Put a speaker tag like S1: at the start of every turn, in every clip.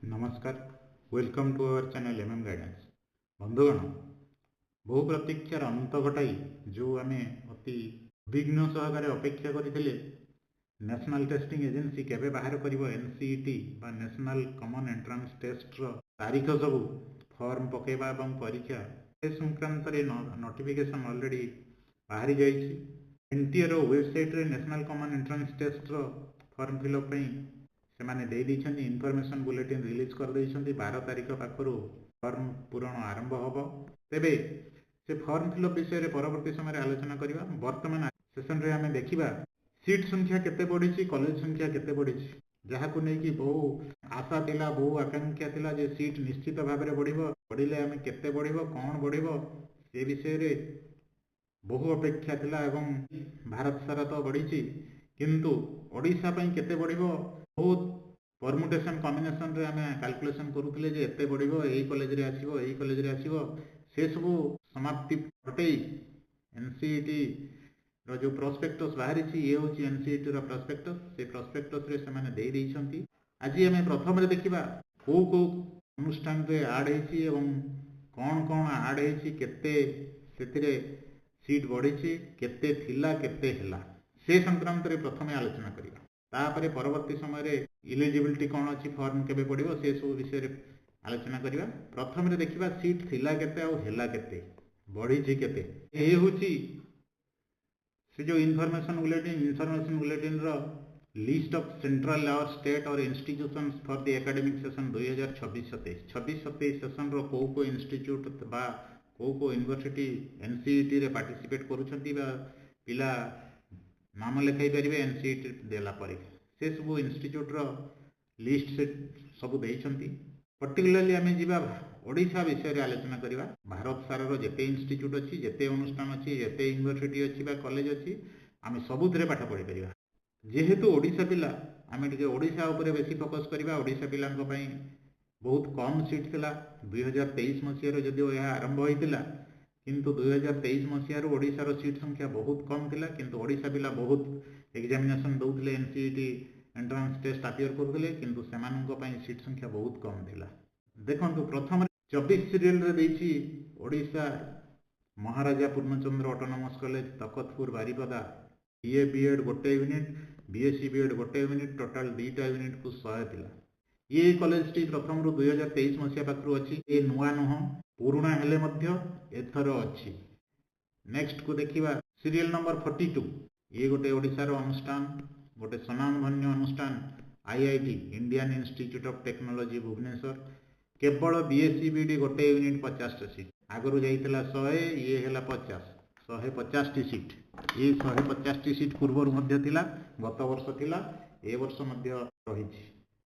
S1: नमस्कार। Welcome to our channel MM guidance. बंधुगण, बहु प्रतीक्षार अंत घटाई जो आम अति विघ्न सहकारे अपेक्षा करते नेशनल टेस्टिंग एजेंसी केबे बाहर करिवो एनसीईटी बा नेशनल कॉमन एंट्रांस टेस्ट रो तारीख सब फॉर्म पकेबा एवं परीक्षा ए संक्रांत रे नोटिफिकेशन ऑलरेडी बाहरी जाइछि। एनटीए रो वेबसाइट रे नेशनल कॉमन एंट्रांस टेस्ट रो फॉर्म फिलअप पई से दे इनफॉरमेशन बुलेटिन रिलीज कर 12 तारीख पाखु फॉर्म पूरण आरंभ हम। तेबे से फॉर्म फिलअप विषय परवर्ती समय आलोचना करवा। वर्तमान सेशन रे आम देखा सीट संख्या केते बढ़ी, कॉलेज संख्या केते बढ़ी, जहाँ को लेकिन बहु आशा थिला, बहु आकांक्षा थिला जे सीट निश्चित भाव में बढ़िले आम केते बढ़ कौन बढ़ से विषय रे बहु अपेक्षा थिला एवं भारत सारा तो बढ़ी किंतु ओडिशा पई केते बढ़िबो बहुत परमुटेशन कॉम्बिनेशन रे आमे कैलकुलेशन करूथिले जे एते बढ़िबो एई कॉलेज रे आसीबो एई कॉलेज रे आसीबो से सब समाप्ति घटई एनसीईटी रो जो प्रोस्पेक्टस बाहरी छी ये होची एनसीईटी रो प्रोस्पेक्टस। से प्रोस्पेक्टस रे से माने देई दैछंती। आज आमे प्रथम रे देखिबा को अनुष्ठान रे ऐड हेची एवं कोन कोन ऐड हेची, केते सेतिरे सीट बढ़ी केते थिला केते हेला से संक्रांत रे प्रथम आलोचना करिया। तापरे परवर्ती समय रे इलिजिबिलिटी कौन अच्छी, फॉर्म केबे पड़िबो से सब विषय आलोचना करिया। प्रथम रे देखिबा सीट थिला केते आ हेला केते बढ़ी केते। ए होची से जो इनफॉरमेशन बुलेटिन रो लिस्ट ऑफ सेंट्रल और स्टेट और institutions for the academic session 2026-27 session रो को इंस्टीट्यूट बा को यूनिवर्सिटी एनसीईटी रे पार्टिसिपेट करूछंती बा पिला नाम लिखाई पारे एनसीईटी देला परे से सब इंस्टीट्यूट रो लिस्ट से सब देइछंती। पर्टिकुलरली आम जीवा ओडिशा विषय रे आलोचना करिवा। भारत सारा रो जेते इंस्टीट्यूट अछि, जेते अनुष्ठान अछि, जेते यूनिवर्सिटी अछि बा कॉलेज अछि, आम सबुथिरे पाठ पढ़ी परिबा। जेहेतु ओडिशा पिला आम टिके ओडिशा उपरे बेसी फोकस करिवा। ओडिशा पिलांको पई बहुत कम सीट थिला 2023 मसिया रो जदिओ यह आरंभ होइतिला, किंतु 2023 मसीहार ओडिशार सीट संख्या बहुत कम थिला। किंतु ओडिशा पिला बहुत एग्जामिनेशन दौले, एनसीईटी एंट्रांस टेस्ट अपियर करुले, किंतु सेमानंको पई सीट संख्या बहुत कम थिला। देखंतु प्रथम 24 सीरियल रे देछि Odisha Maharaja Purnachandra autonomous college Takhatpur Baripada BA BEd गोटे यूनिट, बीएससी बीएड गोटे यूनिट, टोटाल 2टा यूनिट को 100 थिला। ये कॉलेज टी प्रथम रु 2023 मसीहा पाखरु अछि। ए नुआ नह पुराणा हेले मध्य एथर अछि। नेक्स्ट को देखिबा सीरियल नंबर 42। ये गोटे ओडिशा रो अनुष्ठान, गोटे सनामधन्य अनुष्ठान IIT Indian Institute of Technology Bhubaneswar. केवल बीएससी बीडी गोटे यूनिट 50 सीट आगरु जाइतिला 100, ये हेला 50 150 टी सीट। ये 150 सीट पूर्व मध्य थिला, गत वर्ष थिला, ए वर्ष मध्य रहिछि।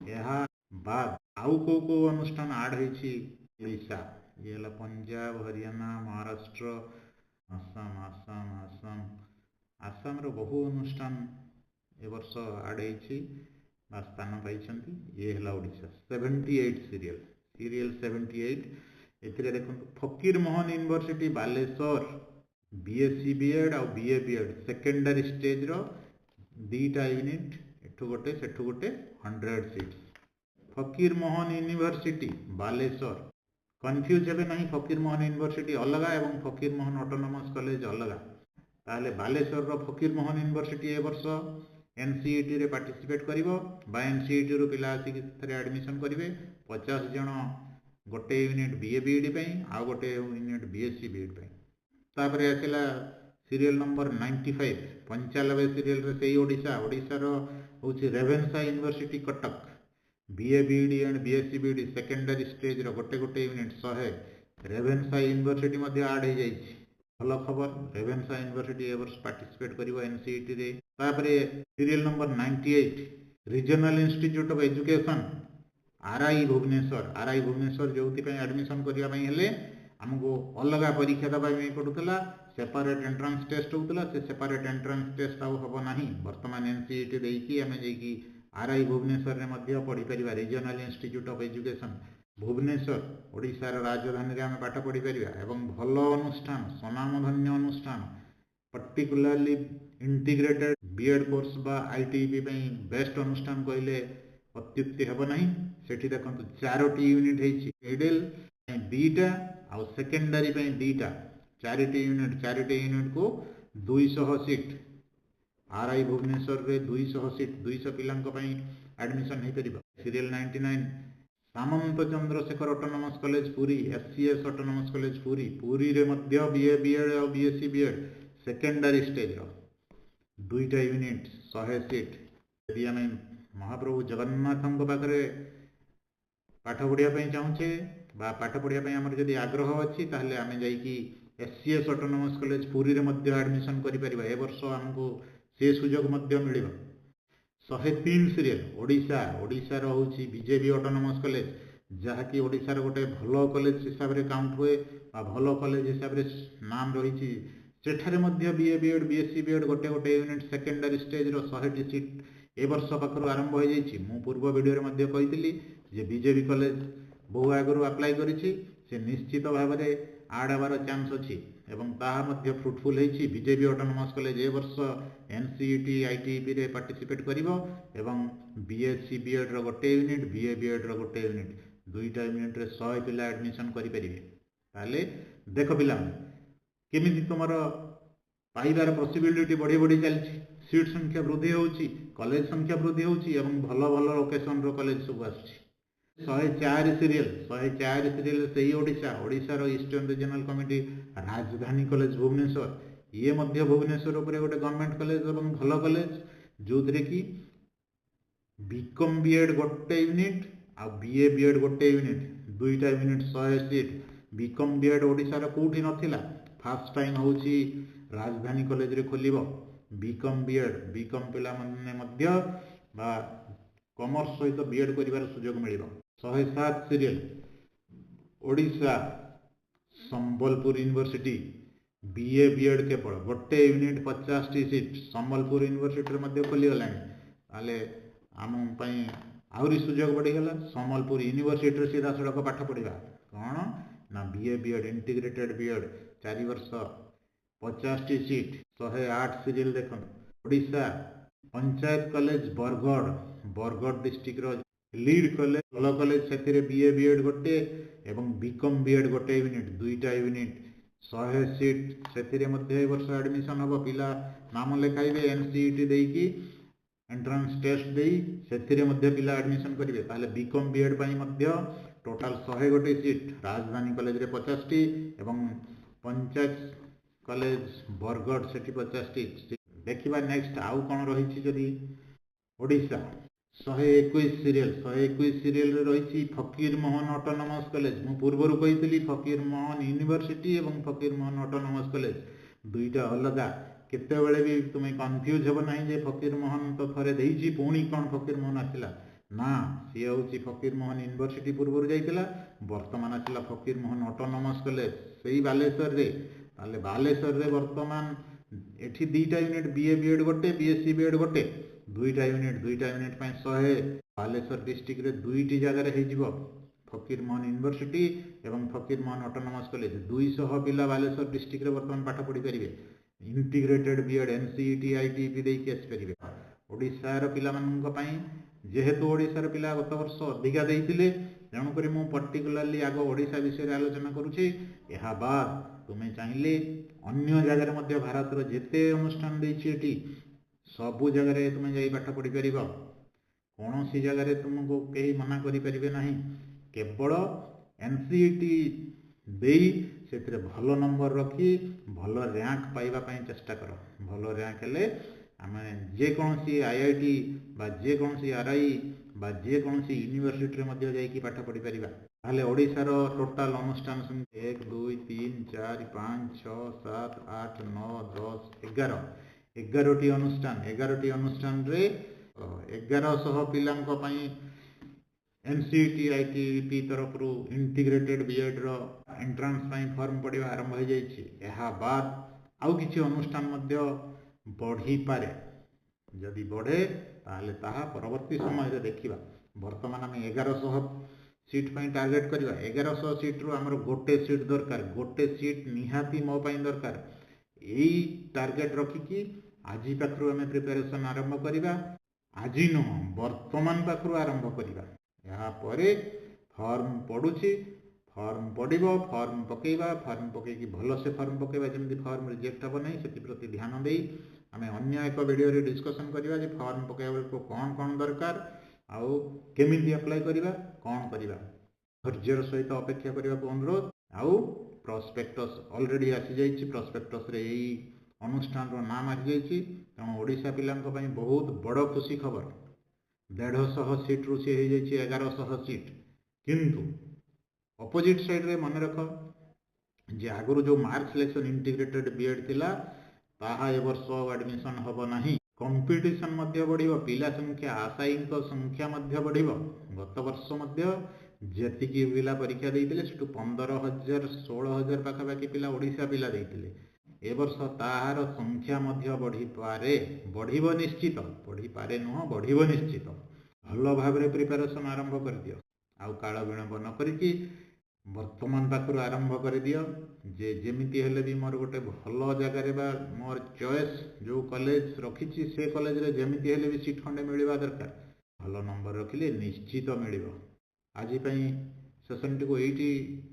S1: यहा बाद आउ को अनुष्ठान ऐड होइछि ओडिशा, ये हेला पंजाब, हरियाणा, महाराष्ट्र, आसाम रो बहु अनुष्ठान ए वर्ष ऐड होइछि बा स्थान पाइछंती। ये हेला ओडिशा 78 सीरियल 78। एथिरे देखंतु Fakir Mohan university Baleswar BSc BEd और बीए बीएड सेकेंडरी स्टेज रो 2टा यूनिट, एठु गोटे सेठु गोटे 100 सीट्स। फकीर मोहन यूनिवर्सिटी बालेश्वर, कन्फ्यूज हेबे नहीं। फकीर मोहन यूनिवर्सिटी अलग एवं फकीर मोहन ऑटोनोमस कॉलेज अलग। ताले बालेश्वर रो फकीर मोहन यूनिवर्सिटी ए वर्ष एनसीईटी रे पार्टिसिपेट करिवो बा एनसीईटी रो पिला आसी थरे एडमिशन करिवे। 50 जण गोटे यूनिट बीए बीएड पई आ गोटे यूनिट बीएससी बीएड पई। तापरे आसिला सीरियल नंबर 95 95 सीरियल रे सेई ओडिशा रो होछि Ravenshaw university Cuttack BA BEd and BSc BEd secondary stage रो गोटे गोटे यूनिट 100। रेवेन्सा यूनिवर्सिटी मध्ये ऐड हो जाइछि। भल खबर, रेवेन्सा यूनिवर्सिटी ए वर्ष पार्टिसिपेट करिवो एनसीईटी रे। तापरे serial number 98 regional institute of education RI Bhubaneswar जोथि पई एडमिशन करिया पई हेले हमको अलग परीक्षा दबा पड़ूला। सेपरेट एंट्रांस टेस्ट होता, से सेपरेट एंट्रांस टेस्ट आउ हम ना। बर्तमान एनसीईटी देकी आम जाकि आरआई भुवनेश्वर रे मध्य पढ़ी परिबा। Regional institute of education Bhubaneswar ओडिशार राजधानी रे आम पाठ पढ़ी परिबा एवं भल अनुष्ठान, सनामधन्य अनुष्ठान, पर्टिकुलरली इंटीग्रेटेड बीएड कोर्स बा आईटीपी पई बेस्ट अनुष्ठान कहले अत्युक्ति हेब नहीं। सेठी देखंतु 4टी यूनिट हेछि मिडल दीटा आ सेकेंडरी पे दीटा 4टी यूनिट को 200 सीट आरआई भुवनेश्वर रे 200 सीट 200 पिलांक पई एडमिशन हे परिबा। Serial 99 Samanta Chandrasekhar autonomous college Puri SCS autonomous college Puri Puri रे मध्य बीए बीएड और बीएससी बीएड सेकेंडरी स्टेज रो 2टा यूनिट 100 सीट। यदि आम महाप्रभु जगन्नाथ पाखे पाठ पढ़ापी चाहूचे पाठ पढ़ापी आमर जदि आग्रह अच्छी ताहले आमे जाइकी एससीएस ऑटोनोमस कॉलेज पुरी रे मध्य एडमिशन करि परिबा। ए वर्ष हमको से सुजोग मध्य मिलिबा। 103 सीरियल ओडिशा ओडिशा होची बीजेपी ऑटोनोमस कॉलेज जहाँकि ओडिशार गोटे भल कॉलेज हिसाब से काउंट हुए भल कॉलेज हिसाब से नाम रही। सेठारे मध्य बीए बीएड बीएससी बीएड गोटे गोटे यूनिट सेकेंडरी स्टेज रो 100टी सीट ए वर्ष पाखर आरंभ हो जाइए। मु पूर्व वीडियो रे मध्य कही जे बीजेपी कॉलेज बहु आगु अप्लाई करिछि से निश्चित भाव में आड हबार चांस अच्छी एवं ताहा मध्य फ्रुटफुल होइछि। बीजेपी ऑटोनोमस कॉलेज ए वर्ष एनसीईटी आईटीपी रे पार्टिसिपेट करिवो एवं बीएससी बीएड रो गोटे यूनिट बीए बीएड रो गोटे यूनिट 2टा यूनिट रे 100 पिला एडमिशन करि परिबे। ताले देखो पिला केमिति तुमर पाइबार पॉसिबिलिटी बढ़ी बढ़ी चलछि। सीट संख्या वृद्धि होउछि कॉलेज संख्या वृद्धि होउछि एवं भल भल लोकेशन रो कॉलेज सब आछि। 104 सीरियल से ही ओडिशा ईस्टर्न रीजनल कमिटी राजधानी कॉलेज भुवनेश्वर ये मध्य भुवनेश्वर उपरे गोटे गवर्नमेंट कॉलेज और भल कॉलेज जो थे कि बीकॉम बीएड गोटे यूनिट आ बीए बीएड गोटे यूनिट 2टा unit 100 seat. BCom BEd Odisha कोठी नथिला फर्स्ट टाइम होची राजधानी कॉलेज रे खोलिबो बीकॉम बीएड। बीकॉम पिला माने मध्य बा कॉमर्स सहित बीएड करिवार सुजोग मिलिबो। 107 serial Odisha Sambalpur university BA BEd केवल गोटे यूनिट 50टी सीट संबलपुर यूनिवर्सिटी मध्य खोली गलानी आम आहरी सुजोग बढ़ीगला। संबलपुर यूनिवर्सिटी सीधा सड़क पाठ पढ़ा कौन ना बीए बीएड इंटीग्रेटेड बीएड 4 वर्ष 50टी सीट। 108 सीरियल देख Odisha panchayat college Bargarh district lead college भल कॉलेज से बीए बीएड गोटे एवं बीकॉम बीएड गोटे यूनिट 2टा यूनिट 100 सीट से वर्ष एडमिशन हम पिला नाम लिखाइबे एनसीईटी देकी एंट्रांस टेस्ट देई से पिला एडमिशन करेंगे। ताहले बीकॉम बीएड टोटाल 100 गोटे सीट राजधानी कॉलेज रे 50टी एवं पंचायत कॉलेज बरगढ़ से 50टी। देखिबा नेक्स्ट आउ कौन रही जदि ओडिशा 121 सीरियल रही फकीर मोहन ऑटोनोमस कॉलेज। मु पूर्वर कही फकीर मोहन यूनिवर्सिटी एवं फकीर मोहन ऑटोनोमस कॉलेज 2टा अलगा। केतेबेले भी तुम्हें कन्फ्यूज हेब ना जे फकीर मोहन तो थरे देइछि पुणी कौन फकीर मोहन आसिला ना सी हूँ फकीर मोहन यूनिवर्सिटी पूर्वर जाइतिला वर्तमान आसिला फकीर मोहन ऑटोनोमस कॉलेज से बालेश्वर रे। ताले बालेश्वर रे वर्तमान एठी 2टा यूनिट बीए बीएड गोटे बीएससी बीएड गोटे 2टा यूनिट 100 बालेश्वर डिस्ट्रिक्ट रे 2टी जगह हो फकीर मोहन यूनिवर्सिटी एवं फकीर मोहन ऑटोनोमस कॉलेज 200 पिला बालेश्वर डिस्ट्रिक्ट रे वर्तमान पाठ पढ़ी पारे इंटीग्रेटेड बीएड एनसीईटी आईटीपी देकी आसी पारे। ओडिशार पिला माननका पई जेहेतु ओडिशार पिला गत वर्ष अधिका देइतिले तेणुक मु पर्टिकुलाली आग ओडिशा विषय आलोचना करुछि। एहा बाद तुमे चाहिले अन्य जगह मध्य भारत रो जेते अनुष्ठान देछि एठी सबु जगह तुम जाई पाठ पढ़ी पार कौन सी जगह तुमको कहीं मना करें ना केवल एनसीईटी से भल नंबर रखी भल रैंक पाइबापी चेष्टा कर। भल रैंक हेले आम जेकोसी आईआईटी बा जेकोसी आरआई बा जेकोसी यूनिवर्सिटी जाइए पाठ पढ़ी पार। ताहले ओडिशार टोटाल अनुष्ठान 1 2 3 4 5 6 7 8 9 10 11टी अनुष्ठान 11टी अनुष्ठान रे 1100 पिलांक पई एनसीईटी आईटीपी तरफ रु इंटीग्रेटेड बीएड रो एंट्रांस पई फॉर्म पड़िवा आरंभ हो जाइछि। एहा बाद आउ किछि अनुष्ठान मध्य बढ़ी पारे जदि बढ़े ताहले ताहा परवर्ती समय रे देखिबा। वर्तमान हम 1100 सीट पई टार्गेट करिवा 1100 सीट रु हमर गोटे सीट दरकार गोटे सीट निहाती मो पई दरकार। यही टार्गेट रखिकी आज पाखु आम प्रिपेरेसन आरंभ करवा ଆଜି ନୁହଁ ବର୍ତ୍ତମାନ ପାଖରୁ ଆରମ୍ଭ କରିବା। ଏହାପରେ ଫର୍ମ ପଡ଼ୁଛି, ଫର୍ମ ପଡ଼ିବ, ଫର୍ମ ପକାଇବା, ଫର୍ମ ପକାଇକି ଭଲସେ ଫର୍ମ ପକାଇବା ଯେମିତି ଫର୍ମ ରିଜେକ୍ଟ ହେବ ନାହିଁ, ସେଥିପ୍ରତି ଧ୍ୟାନ ଦେଇ ଆମେ ଅନ୍ୟ ଏକ ଭିଡ଼ିଓରେ ଡିସ୍କସନ୍ କରିବା ଯେ ଫର୍ମ ପକାଇବା ବେଳକୁ କ'ଣ ଦରକାର ଆଉ କେମିତି ଆପ୍ଲାଏ କରିବା, କ'ଣ କରିବା। ଧୈର୍ଯ୍ୟର ସହିତ ଅପେକ୍ଷା କରିବାକୁ ଅନୁରୋଧ। ଆଉ ପ୍ରସ୍ପେକ୍ଟସ୍ ଅଲରେଡ଼ି ଆସିଯାଇଛି, ପ୍ରସ୍ପେକ୍ଟସ୍ରେ ଏଇ ଅନୁଷ୍ଠାନର ନାମ ଆସିଯାଇଛି। ତେଣୁ ଓଡ଼ିଶା ପିଲାଙ୍କ ପାଇଁ ବହୁତ ବଡ଼ ଖୁସି ଖବର। 150 ସିଟ୍ରୁ ସେ ହେଇଯାଇଛି 1100 ସିଟ୍। କିନ୍ତୁ ଅପୋଜିଟ୍ ସାଇଡ଼୍ରେ ମନେ ରଖ ଯେ ଆଗରୁ ଯେଉଁ ମାର୍କ ସିଲେକ୍ସନ୍ ଇଣ୍ଟିଗ୍ରେଟେଡ୍ ବିଏଡ଼୍ ଥିଲା ତାହା ଏ ବର୍ଷ ଆଡ଼ମିସନ୍ ହେବ ନାହିଁ। କମ୍ପିଟିସନ୍ ମଧ୍ୟ ବଢ଼ିବ, ପିଲା ସଂଖ୍ୟା ଆଶାୟୀଙ୍କ ସଂଖ୍ୟା ମଧ୍ୟ ବଢ଼ିବ। ଗତ ବର୍ଷ ମଧ୍ୟ ଯେତିକି ପିଲା ପରୀକ୍ଷା ଦେଇଥିଲେ ସେଠୁ 15,000 16,000 ପାଖାପାଖି ପିଲା ଓଡ଼ିଶା ପିଲା ଦେଇଥିଲେ। ଏ ବର୍ଷ ତାହାର ସଂଖ୍ୟା ମଧ୍ୟ ବଢ଼ିପାରେ, ବଢ଼ିବ ନିଶ୍ଚିତ, ବଢ଼ିପାରେ ନୁହଁ ବଢ଼ିବ ନିଶ୍ଚିତ। ଭଲ ଭାବରେ ପ୍ରିପାରେସନ୍ ଆରମ୍ଭ କରିଦିଅ। ଆଉ କାଳ ବିଳମ୍ବ ନ କରିକି ବର୍ତ୍ତମାନ ପାଖରୁ ଆରମ୍ଭ କରିଦିଅ ଯେ ଯେମିତି ହେଲେ ବି ମୋର ଗୋଟେ ଭଲ ଜାଗାରେ ବା ମୋର ଚଏସ୍ ଯେଉଁ କଲେଜ ରଖିଛି ସେ କଲେଜରେ ଯେମିତି ହେଲେ ବି ସିଟ୍ ଖଣ୍ଡେ ମିଳିବା ଦରକାର। ଭଲ ନମ୍ବର ରଖିଲେ ନିଶ୍ଚିତ ମିଳିବ। ଆଜି ପାଇଁ ସେସନ୍ଟିକୁ ଏଇଠି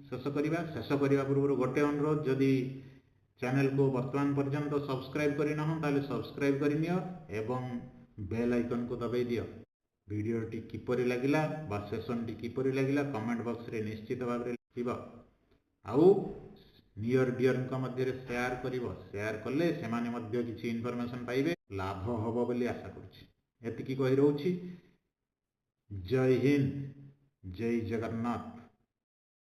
S1: ଶେଷ କରିବା। ଶେଷ କରିବା ପୂର୍ବରୁ ଗୋଟେ ଅନୁରୋଧ, ଯଦି ଚ୍ୟାନେଲକୁ ବର୍ତ୍ତମାନ ପର୍ଯ୍ୟନ୍ତ ସବସ୍କ୍ରାଇବ୍ କରିନାହଁ ତାହେଲେ ସବସ୍କ୍ରାଇବ୍ କରିନିଅ ଏବଂ ବେଲ୍ ଆଇକନ୍କୁ ଦବାଇ ଦିଅ। ଭିଡ଼ିଓଟି କିପରି ଲାଗିଲା ବା ସେସନ୍ଟି କିପରି ଲାଗିଲା କମେଣ୍ଟ ବକ୍ସରେ ନିଶ୍ଚିତ ଭାବରେ ଲେଖିବ। ଆଉ ନିୟର ଡିୟରଙ୍କ ମଧ୍ୟରେ ସେୟାର କରିବ। ସେୟାର କଲେ ସେମାନେ ମଧ୍ୟ କିଛି ଇନଫର୍ମେସନ୍ ପାଇବେ, ଲାଭ ହେବ ବୋଲି ଆଶା କରୁଛି। ଏତିକି କହି ରହୁଛି। ଜୟ ହିନ୍ଦ, ଜୟ ଜଗନ୍ନାଥ।